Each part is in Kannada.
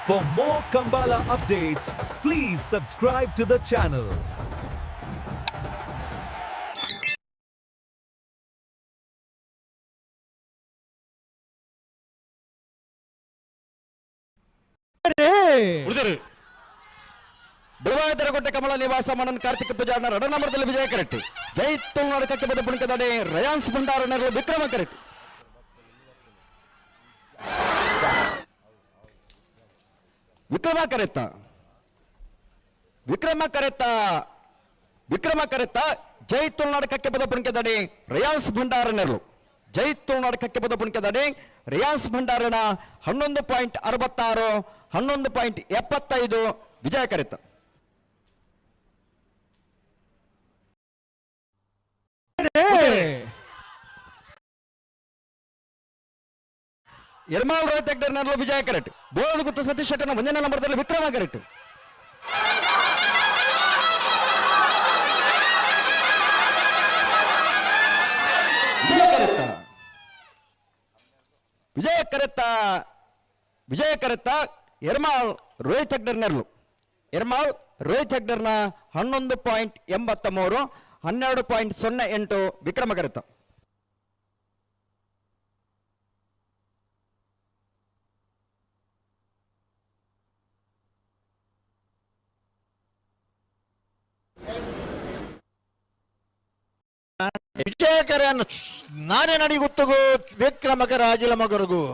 For more Kambala updates, please subscribe to the channel. ಬಿಳವಾದರಗೊಡ್ಡೆ ಕಮಲ ನಿವಾಸ ಮನನ್ ಕಾರ್ತಿಕ ಪೂಜಾರನ ರಡ ನಂಬರದಲ್ಲಿ ವಿಜಯ ಕರೆಟ್ಟಿ ಜೈ ತುಳುನಾಡಕಕ್ಕೆ ಬದ ಪುಣಿಕದಡೆ ರಯಾನ್ಸ್ ಭಂಡಾರ ನೆರಳು ವಿಕ್ರಮ ಕರೆಟ್ಟಿ ವಿಕ್ರಮ ಕರೆತ್ತ ವಿಕ್ರಮ ಕರೆತ್ತ ಜೈ ತುಳುನಾಡಕಕ್ಕೆ ಬದ ಪುಣಿಕದಡೆ ರಯಾನ್ಸ್ ಭಂಡಾರ ನೆರಳು ಜೈ ತುಳುನಾಡಕಕ್ಕೆ ಬದ ಪುಣಿಕದಡೆ ರಯಾನ್ಸ್ ಭಂಡಾರನ 11.66 11.75 ವಿಜಯ ಕರೆತ್ತ ಎರ್ಮಾಲ್ ರೋಹಿತ್ ಹೆಗ್ಡರ್ನಲ್ಲೂ ವಿಜಯ ಕರೆಕ್ಟ್ ಬೋರ್ಡ್ ಗುತ್ತು ಸತೀಶ್ ಶೆಟ್ಟನ 1ನೇ ನಂಬರ್ದಲ್ಲಿ ವಿಕ್ರಮ ಕರೆಕ್ಟ್ ವಿಜಯ ಕರೆತ್ತ ಎರ್ಮಾಲ್ ರೋಹಿತ್ ಹೆಗ್ಡರ್ನರ್ಲು ರೋಹಿತ್ ಹೆಗ್ಡರ್ನ 11.83 12.08 ವಿಕ್ರಮ ಕರೆತ್ತ ವಿಜಯಕರನ್ನು ನಾನೇ ನಡಿಗುತ್ತಗು ವಿಕ್ರಮಕ ರಾಜಿಲ ಮಗರಿಗೂ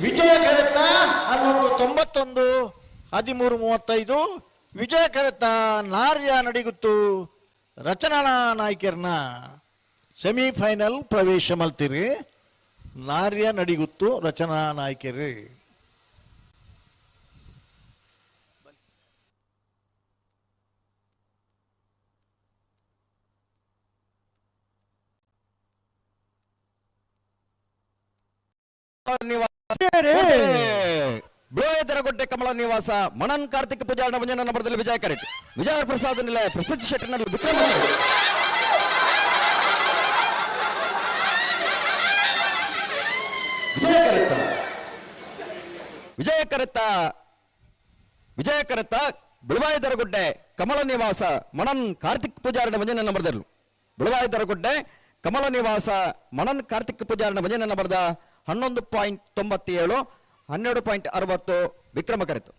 ವಿಜಯ ಕರೆತ 91 13:35 ವಿಜಯ ಕರೆತ ನಾರ್ಯ ನಡಿಗುತ್ತು ರಚನಾ ನಾಯ್ಕರ್ನ ಸೆಮಿಫೈನಲ್ ಪ್ರವೇಶ ಮಲ್ತಿರಿ ನಾರ್ಯ ನಡಿಗುತ್ತು ರಚನಾ ನಾಯ್ಕರಿ ಬಿಳವಾದರಗೊಡ್ಡೆ ಕಮಲ ನಿವಾಸ ಮಣನ್ ಕಾರ್ತಿಕ್ ಪೂಜಾರನ 1ನೇ ನಂಬರದಲ್ಲಿ ವಿಜಯ ಕರೆಕ್ಟ್ ವಿಜಯ ಪ್ರಸಾದ್ ನಿಲಯ ಪ್ರಸಿದ್ಧ ಶೆಟ್ಟನಲ್ಲಿ ವಿಕ್ರಮ ವಿಜಯ ಕರೆತ್ತ ಬಿಳವಾದರಗೊಡ್ಡೆ ಕಮಲ ನಿವಾಸ ಮಣನ್ ಕಾರ್ತಿಕ್ ಪೂಜಾರನ 1ನೇ ನಂಬರದಲ್ಲೂ ಬಿಳವಾದರಗೊಡ್ಡೆ ಕಮಲ ನಿವಾಸ ಮಣನ್ ಕಾರ್ತಿಕ್ ಪೂಜಾರನ 1ನೇ ನಂಬರದ 11.97 12.60 ವಿಕ್ರಮ ಕರೆತು